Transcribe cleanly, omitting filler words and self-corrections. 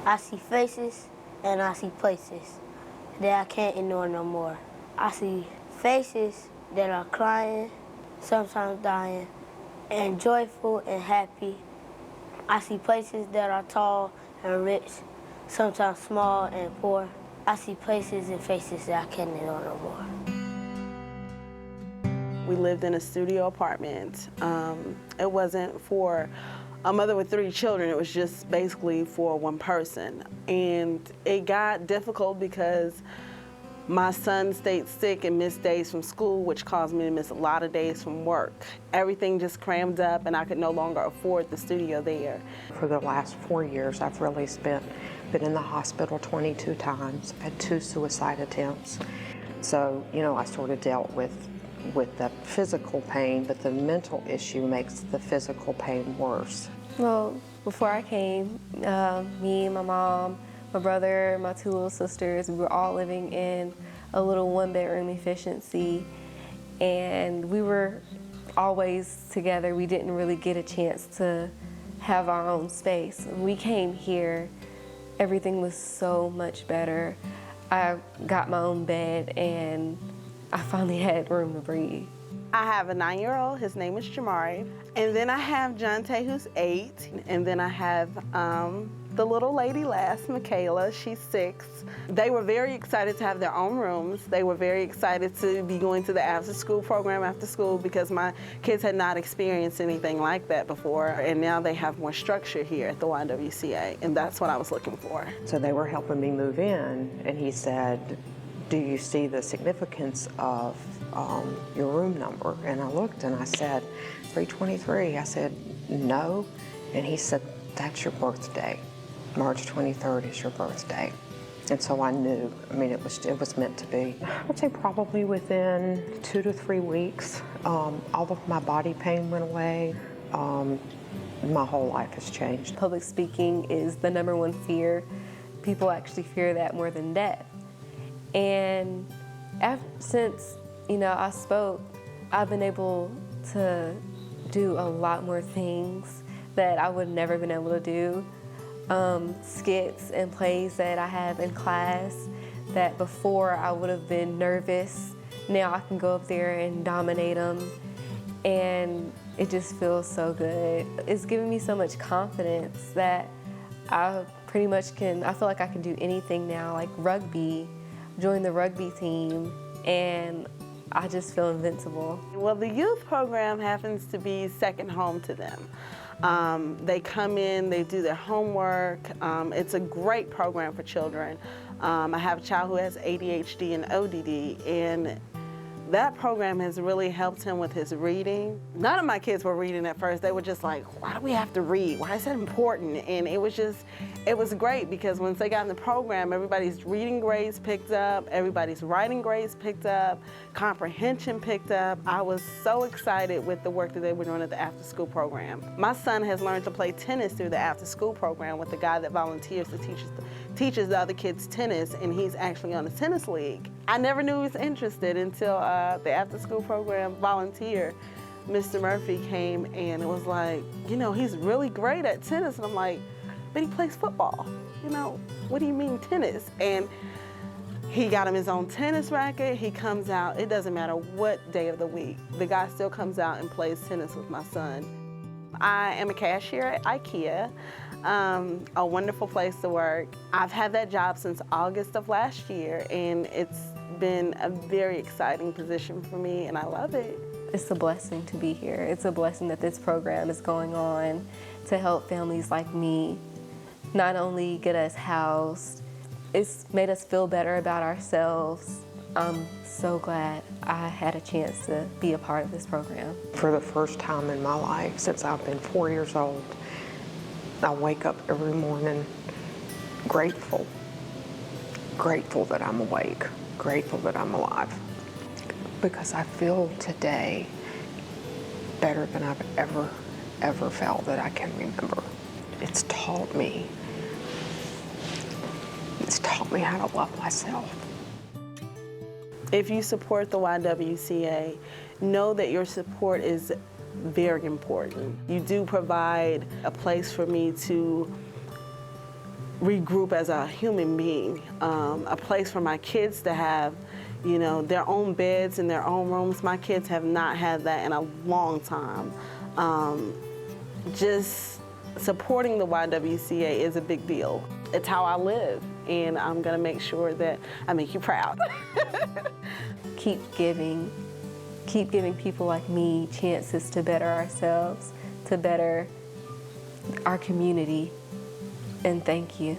I see faces and I see places that I can't ignore no more. I see faces that are crying, sometimes dying, and joyful and happy. I see places that are tall and rich, sometimes small and poor. I see places and faces that I can't ignore no more. We lived in a studio apartment. It wasn't for a mother with 3 children, it was just basically for one person. And it got difficult because my son stayed sick and missed days from school, which caused me to miss a lot of days from work. Everything just crammed up and I could no longer afford the studio there. For the last 4 years, I've really been in the hospital 22 times, had 2 suicide attempts. So, you know, I sort of dealt with the physical pain, but the mental issue makes the physical pain worse. Well, before I came, me, my mom, my brother, my 2 little sisters, we were all living in a little 1-bedroom efficiency, and we were always together. We didn't really get a chance to have our own space. When we came here, everything was so much better. I got my own bed and I finally had room to breathe. I have a 9-year-old, his name is Jamari. And then I have Jonte, who's 8. And then I have the little lady last, Michaela, she's 6. They were very excited to have their own rooms. They were very excited to be going to the after-school program after school because my kids had not experienced anything like that before. And now they have more structure here at the YWCA, and that's what I was looking for. So they were helping me move in, and he said, do you see the significance of your room number? And I looked and I said, 323. I said, no. And he said, that's your birthday. March 23rd is your birthday. And so I knew, I mean, it was meant to be. I would say probably within 2 to 3 weeks, all of my body pain went away. My whole life has changed. Public speaking is the #1 fear. People actually fear that more than death. And since, you know, I spoke, I've been able to do a lot more things that I would never been able to do. Skits and plays that I have in class that before I would have been nervous. Now I can go up there and dominate them, and it just feels so good. It's given me so much confidence that I pretty much I feel like I can do anything now, like rugby. Join the rugby team, and I just feel invincible. Well, the youth program happens to be second home to them. They come in, they do their homework. It's a great program for children. I have a child who has ADHD and ODD, and that program has really helped him with his reading. None of my kids were reading at first. They were just like, why do we have to read? Why is that important? And it was great because once they got in the program, everybody's reading grades picked up, everybody's writing grades picked up, comprehension picked up. I was so excited with the work that they were doing at the after-school program. My son has learned to play tennis through the after-school program with the guy that volunteers to teaches the other kids tennis, and he's actually on the tennis league. I never knew he was interested until the after-school program volunteer, Mr. Murphy, came and it was like, you know, he's really great at tennis. And I'm like, but he plays football. You know, what do you mean tennis? And he got him his own tennis racket. He comes out, it doesn't matter what day of the week, the guy still comes out and plays tennis with my son. I am a cashier at IKEA. A wonderful place to work. I've had that job since August of last year, and it's been a very exciting position for me, and I love it. It's a blessing to be here. It's a blessing that this program is going on to help families like me not only get us housed, it's made us feel better about ourselves. I'm so glad I had a chance to be a part of this program. For the first time in my life, since I've been 4 years old, I wake up every morning grateful. Grateful that I'm awake, grateful that I'm alive. Because I feel today better than I've ever felt that I can remember. It's taught me how to love myself. If you support the YWCA, know that your support is very important. You do provide a place for me to regroup as a human being, a place for my kids to have, you know, their own beds in their own rooms. My kids have not had that in a long time. Just supporting the YWCA is a big deal. It's how I live, and I'm gonna make sure that I make you proud. Keep giving people like me chances to better ourselves, to better our community, and thank you.